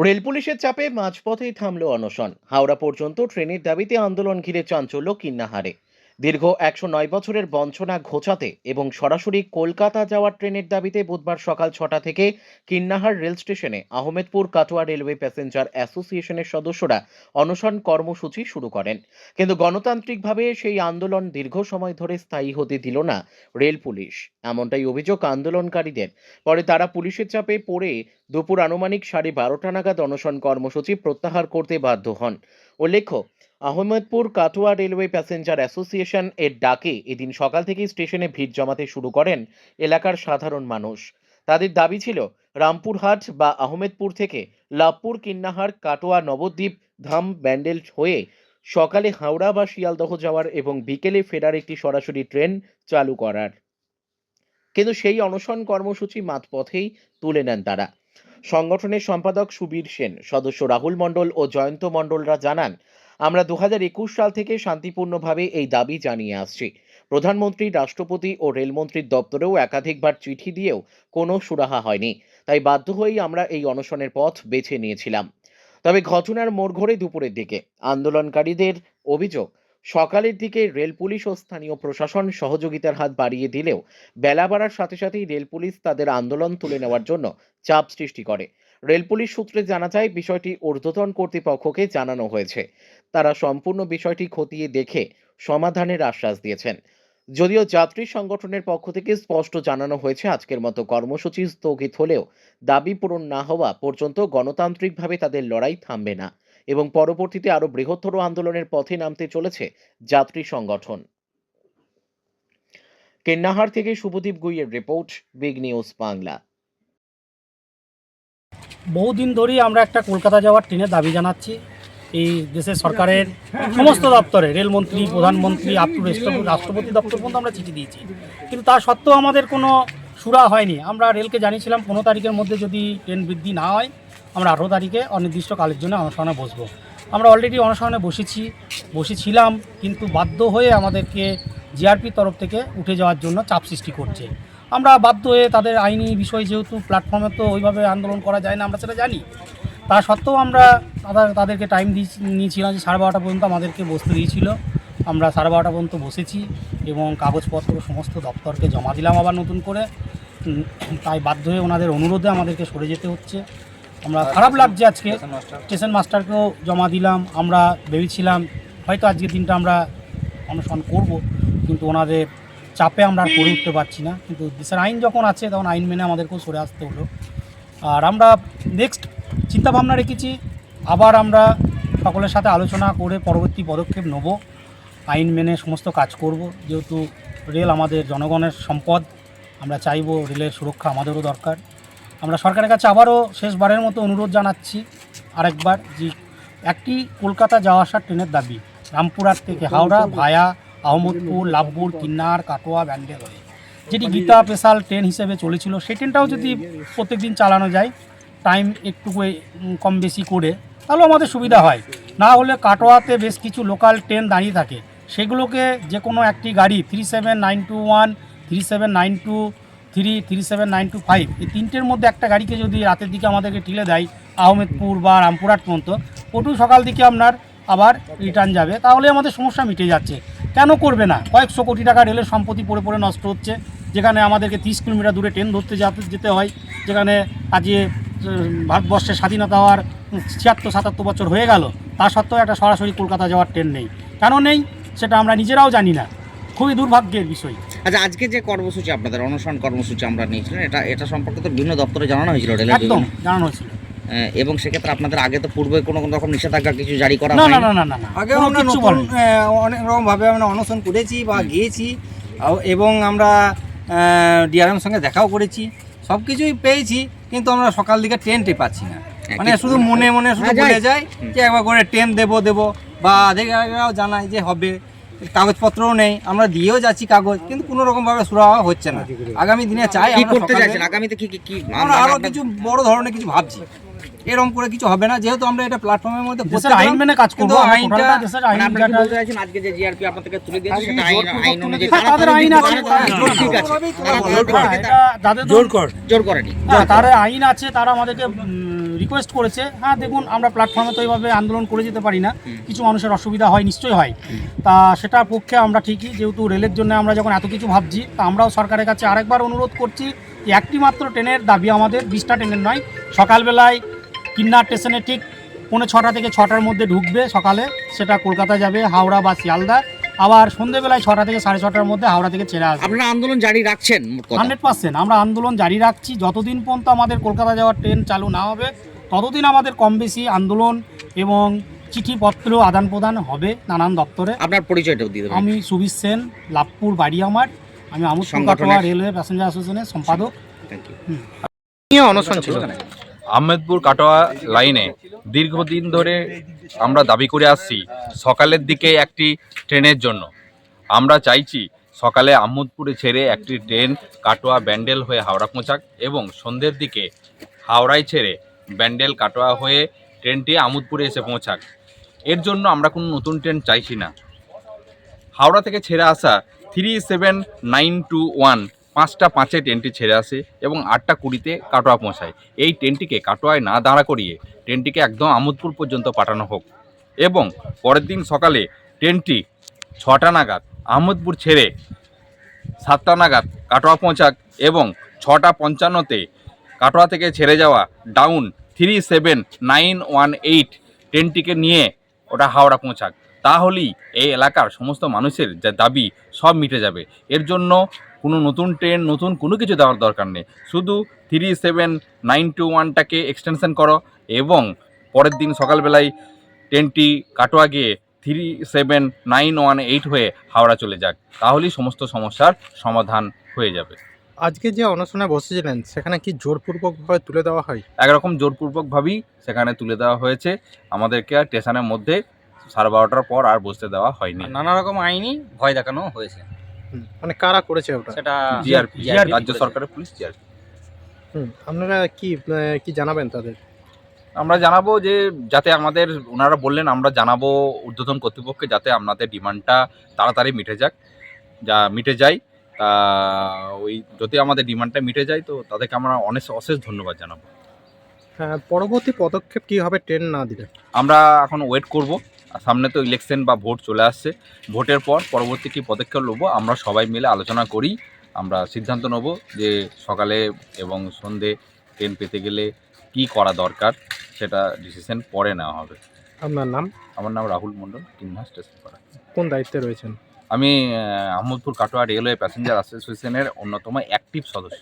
Rail পুলিশের চাপে মাঝপথেই থামল অনশন। হাওড়া পর্যন্ত ট্রেনের দাবিতে আন্দোলন ঘিরে চাঞ্চল্য কিন্নাহারে। দীর্ঘ ১০৯ বছরের বঞ্চনা ঘোচাতে এবং সরাসরি কলকাতা যাওয়ার ট্রেনের দাবিতে বুধবার সকাল ৬টা থেকে কিন্নাহার রেল স্টেশনে আহমেদপুর কাটোয়া রেলওয়ে প্যাসেঞ্জার অ্যাসোসিয়েশনের সদস্যরা অনশন কর্মসূচি শুরু করেন। কিন্তু গণতান্ত্রিকভাবে সেই আন্দোলন দীর্ঘ সময় ধরে স্থায়ী হতে দিল না রেল পুলিশ। এমনটাই অভিযোগ আন্দোলনকারীদের। পরে তারা পুলিশের চাপে পড়ে দুপুর আনুমানিক 12:30 নাগাদ অনশন কর্মসূচি প্রত্যাহার করতে বাধ্য হন। উল্লেখ্য, Ahmedpur Katwa railway passenger association এর ডাকে এদিন সকাল থেকেই স্টেশনে ভিড় জমাতে শুরু করেন এলাকার সাধারণ মানুষ। তাদের দাবি ছিল রামপুরহাট বা আহমেদপুর থেকে লাভপুর, কিন্নাহার, কাটোয়া, নবদ্বীপ, ধাম, ব্যান্ডেল হয়ে সকালে হাওড়া বা শিয়ালদহ যাওয়ার এবং বিকেলে ফেরার একটি সরাসরি ট্রেন চালু করার। কিন্তু সেই অনশন কর্মসূচি মাঝপথেই তুলে নেন তারা। সংগঠনের সম্পাদক সুবীর সেন, সদস্য রাহুল মণ্ডল ও জয়ন্ত মণ্ডলরা জানান, আমরা 2021 সাল থেকে শান্তিপূর্ণভাবে এই দাবি জানিয়ে আসছি। প্রধানমন্ত্রী, রাষ্ট্রপতি ও রেলমন্ত্রীর দপ্তরেও একাধিকবার চিঠি দিয়েও কোনো সুরাহা হয়নি। তাই বাধ্য হয়েই আমরা এই অনশনের পথ বেছে নিয়েছিলাম। তবে ঘটনার মোড় ঘোরে দুপুরের দিকে। আন্দোলনকারীদের অভিযোগ, সকালের দিকে রেল পুলিশ ও স্থানীয় প্রশাসন সহযোগিতার হাত বাড়িয়ে দিলেও বেলা বাড়ার সাথে সাথেই রেল পুলিশ তাদের আন্দোলন তুলে নেওয়ার জন্য চাপ সৃষ্টি করে। রেল পুলিশ সূত্রে জানা যায়, বিষয়টি ঊর্ধ্বতন কর্তৃপক্ষকে জানানো হয়েছে। তারা সম্পূর্ণ বিষয়টি খতিয়ে দেখে সমাধানের আশ্বাস দিয়েছেন। যদিও যাত্রী সংগঠনের পক্ষ থেকে স্পষ্ট জানানো হয়েছে, আজকের মতো কর্মসূচি স্থগিত হলেও দাবি পূরণ না হওয়া পর্যন্ত গণতান্ত্রিকভাবে তাদের লড়াই থামবে না এবং পরবর্তীতে আরো বৃহত্তর আন্দোলনের পথে নামতে চলেছে যাত্রী সংগঠন। কেন্নাহার থেকে শুভদীপ গুইয়ের রিপোর্ট, বিগ নিউজ বাংলা। বহুদিন ধরেই আমরা একটা কলকাতা যাওয়ার ট্রেনের দাবি জানাচ্ছি। এই দেশের সরকারের সমস্ত দপ্তরে, রেলমন্ত্রী, প্রধানমন্ত্রী, আপ টু রাষ্ট্রপতি দপ্তর পর্যন্ত আমরা চিঠি দিয়েছি, কিন্তু তা সত্ত্বেও আমাদের কোনো সুরা হয়নি। আমরা রেলকে জানিয়েছিলাম 15 তারিখের মধ্যে যদি ট্রেন বৃদ্ধি না হয় আমরা 18 তারিখে অনির্দিষ্টকালের জন্য অনশনে বসবো। আমরা অলরেডি অনশনে বসেছিলাম, কিন্তু বাধ্য হয়ে আমাদেরকে জিআরপির তরফ থেকে উঠে যাওয়ার জন্য চাপ সৃষ্টি করছে। আমরা বাধ্য হয়ে তাদের আইনি বিষয়, যেহেতু প্ল্যাটফর্মে তো ওইভাবে আন্দোলন করা যায় না, আমরা সেটা জানি। তা সত্ত্বেও আমরা তাদেরকে টাইম নিয়েছিলাম যে 12:30 পর্যন্ত আমাদেরকে বসতে দিয়েছিল। আমরা 12:30 পর্যন্ত বসেছি এবং কাগজপত্র সমস্ত দপ্তরকে জমা দিলাম আবার নতুন করে। তাই বাধ্য হয়ে ওনাদের অনুরোধে আমাদেরকে সরে যেতে হচ্ছে। আমরা খারাপ লাগছে। আজকে স্টেশন মাস্টারকেও জমা দিলাম। আমরা ভেবেছিলাম হয়তো আজকের দিনটা আমরা অনশন করব, কিন্তু ওনাদের চাপে আমরা আর করে উঠতে পারছি না। কিন্তু দেশের আইন যখন আছে তখন আইন মেনে আমাদেরকেও সরে আসতে হলো। আর আমরা নেক্সট চিন্তাভাবনা রেখেছি, আবার আমরা সকলের সাথে আলোচনা করে পরবর্তী পদক্ষেপ নেব। আইন মেনে সমস্ত কাজ করব। যেহেতু রেল আমাদের জনগণের সম্পদ, আমরা চাইব রেলের সুরক্ষা আমাদেরও দরকার। আমরা সরকারের কাছে আবারও শেষবারের মতো অনুরোধ জানাচ্ছি আরেকবার, যে একটি কলকাতা যাওয়া আসার ট্রেনের দাবি রামপুরহাট থেকে হাওড়া ভায়া আহমদপুর, লাভপুর, কিন্নাহার, কাটোয়া, ব্যান্ডেল হয়ে, যেটি গীতা স্পেশাল ট্রেন হিসেবে চলেছিল, সেই ট্রেনটাও যদি প্রত্যেক দিন চালানো যায়, টাইম একটু কম বেশি করে, তাহলে আমাদের সুবিধা হয়। না হলে কাটোয়াতে বেশ কিছু লোকাল ট্রেন দাঁড়িয়ে থাকে, সেগুলোকে যে কোনো একটি গাড়ি 37921, 37923, 37925, এই তিনটের মধ্যে একটা গাড়িকে যদি রাতের দিকে আমাদেরকে ঠেলে দেয় আহমেদপুর বা রামপুরহাট পর্যন্ত, পটু সকাল দিকে আপনার আবার রিটার্ন যাবে, তাহলে আমাদের সমস্যা মিটে যাচ্ছে। কেন করবে না? কয়েকশো কোটি টাকা রেলের সম্পত্তি পড়ে পড়ে নষ্ট হচ্ছে, যেখানে আমাদেরকে 30 কিলোমিটার দূরে ট্রেন ধরতে যেতে হয়, যেখানে আজকে ভারতবর্ষের স্বাধীনতা হওয়ার 76-77 বছর হয়ে গেল, তা সত্ত্বেও একটা সরাসরি কলকাতা যাওয়ার ট্রেন নেই। কেন নেই সেটা আমরা নিজেরাও জানি না। খুবই দুর্ভাগ্যের বিষয়। আচ্ছা, আজকে যে কর্মসূচি আপনাদের অনশন কর্মসূচি আমরা নিয়েছিলেন, এটা সম্পর্কে তো বিভিন্ন দপ্তরে জানানো হয়েছিল, রেলের একদম জানানো হয়েছিল। এবং সেক্ষেত্রে আপনাদের আগে তো পূর্বে কোনো রকম নিষেধাজ্ঞা কিছু জারি করা না হয়নি? না না না না, আগে আমরা নতুন অনেক রকমভাবে আমরা অনশন করেছি বা গিয়েছি, এবং আমরা ডিআরএম সঙ্গে দেখাও করেছি, সব কিছুই পেয়েছি, কিন্তু আমরা সকাল দিকে ট্রেনটি পাচ্ছি না। মানে শুধু মনে মনে শুধু বলে যায় যে একবার করে ট্রেন দেবো বা আধিকারিকরাও জানায় যে হবে, কাগজপত্রও নেই, আমরা দিয়েও যাচ্ছি কাগজ, কিন্তু কোনো রকমভাবে সুরাহা হচ্ছে না। আগামী দিনে চাই কি করতে চাইছেন আগামীতে? কি আমরা আরও কিছু বড় ধরনের কিছু ভাবছি। এরকম করে কিছু হবে না, যেহেতু আমরা এটা প্ল্যাটফর্মের মধ্যে দেশের আইন মেনে কাজ করব। আইনটা দেশের আইন আপনি কি বলতে চাইছেন আজকে যে জিআরপি আপনাদেরকে তুলে দিয়েছে সেটা আইন অনুযায়ী তাদের আইন আছে, ঠিক আছে, যাদের জোর করেনি। তার আইন আছে, তারা আমাদেরকে রিকোয়েস্ট করেছে। হ্যাঁ দেখুন, আমরা প্ল্যাটফর্মে তো এইভাবে আন্দোলন করে যেতে পারি না, কিছু মানুষের অসুবিধা হয়, নিশ্চয়ই হয়। তা সেটার পক্ষে আমরা ঠিকই, যেহেতু রেলের জন্য আমরা যখন এত কিছু ভাবছি, তা আমরাও সরকারের কাছে আরেকবার অনুরোধ করছি যে একটি মাত্র ট্রেনের দাবি আমাদের, 20টা ট্রেনের নয়। সকালবেলায় কিন্নার স্টেশনে ঠিক 5:45 থেকে 6টার মধ্যে ঢুকবে সকালে, সেটা কলকাতা যাবে হাওড়া বা শিয়ালদা। আবার সন্ধ্যেবেলায় 6টা থেকে 6:30টার মধ্যে হাওড়া থেকে ছেড়ে আসবে। আপনারা আন্দোলন জারি রাখছেন মোট কথা? 100% আমরা আন্দোলন জারি রাখছি। যতদিন পর্যন্ত আমাদের কলকাতা যাওয়ার ট্রেন চালু না হবে, ততদিন আমাদের কম বেশি আন্দোলন এবং চিঠিপত্র আদান প্রদান হবে নানান দপ্তরে। আপনার পরিচয়টাও দিয়ে দেবেন। আমি সুবিশ সেন, লাভপুর বাড়ি আমার। আমি আমোদপুর সংগঠনের- কাটোয়া রেলওয়ে প্যাসেঞ্জার অ্যাসোসিয়েশনের সম্পাদক। Thank you. নিয়ে অনশন ছিল। আহমেদপুর কাটোয়া লাইনে দীর্ঘদিন ধরে আমরা দাবি করে আসছি সকালের দিকে একটি ট্রেনের জন্য। আমরা চাইছি সকালে আহমেদপুরে ছেড়ে একটি ট্রেন কাটোয়া ব্যান্ডেল হয়ে হাওড়া পৌঁছাক এবং সন্ধ্যের দিকে হাওড়ায় ছেড়ে ব্যান্ডেল কাটোয়া হয়ে ট্রেনটি আহমেদপুরে এসে পৌঁছাক। এর জন্য আমরা কোনো নতুন ট্রেন চাইছি না। হাওড়া থেকে ছেড়ে আসা 37921 5:05 ট্রেনটি ছেড়ে আসে এবং 8:20 কাটোয়া পৌঁছায়। এই ট্রেনটিকে কাটোয়ায় না দাঁড়া করিয়ে ট্রেনটিকে একদম আমোদপুর পর্যন্ত পাঠানো হোক এবং পরের দিন সকালে ট্রেনটি 6টা নাগাদ আহমেদপুর ছেড়ে 7টা নাগাদ কাটোয়া পৌঁছাক এবং 6:55-তে কাটোয়া থেকে ছেড়ে যাওয়া ডাউন 37918 ট্রেনটিকে নিয়ে ওটা হাওড়া পৌঁছাক। তাহলেই এই এলাকার সমস্ত মানুষের যা দাবি সব মিটে যাবে। এর জন্য কোনো নতুন ট্রেন, নতুন কোনো কিছু দেওয়ার দরকার নেই। শুধু 37921টাকে এক্সটেনশন করো এবং পরের দিন সকালবেলায় ট্রেনটি কাটোয়া গিয়ে 37918 হয়ে হাওড়া চলে যাক। তাহলেই সমস্ত সমস্যার সমাধান হয়ে যাবে। আজকে যে অনশনে বসেছিলেন সেখানে কি জোরপূর্বকভাবে তুলে দেওয়া হয়? একরকম জোরপূর্বকভাবেই সেখানে তুলে দেওয়া হয়েছে। আমাদেরকে আর স্টেশনের মধ্যে 12:30টার পর আর বসতে দেওয়া হয়নি। নানা রকম আইনি ভয় দেখানো হয়েছে। মানে কারা করেছে ওটা? সেটা জিআরপি, জিআরপি রাজ্য সরকারের পুলিশ জিআরপি। আপনারা কি জানাবেন তাদের? আমরা জানাবো যে যাতে আমাদের, ওনারা বললেন আমরা জানাবো ঊর্ধ্বতন কর্তৃপক্ষকে যাতে আপনাদের ডিমান্ডটা তাড়াতাড়ি মিটে যায়। তা ওই যদি আমাদের ডিমান্ডটা মিটে যায় তো তাদেরকে আমরা অশেষ ধন্যবাদ জানাবো। হ্যাঁ, পরবর্তী পদক্ষেপ কি হবে ট্রেন না দিলে? আমরা এখন ওয়েট করব। সামনে তো ইলেকশন বা ভোট চলে আসছে। ভোটের পর পরবর্তী কী পদক্ষেপ নেবো আমরা সবাই মিলে আলোচনা করি। আমরা সিদ্ধান্ত নেব যে সকালে এবং সন্ধে ট্রেন পেতে গেলে কি করা দরকার, সেটা ডিসিশন পরে নেওয়া হবে। আপনার নাম? আমার নাম রাহুল মণ্ডল, কিন্না স্টেশন পাড়া। কোন দায়িত্বে রয়েছেন? আমি আহমেদপুর কাটোয়া রেলওয়ে প্যাসেঞ্জার অ্যাসোসিয়েশনের অন্যতম অ্যাক্টিভ সদস্য।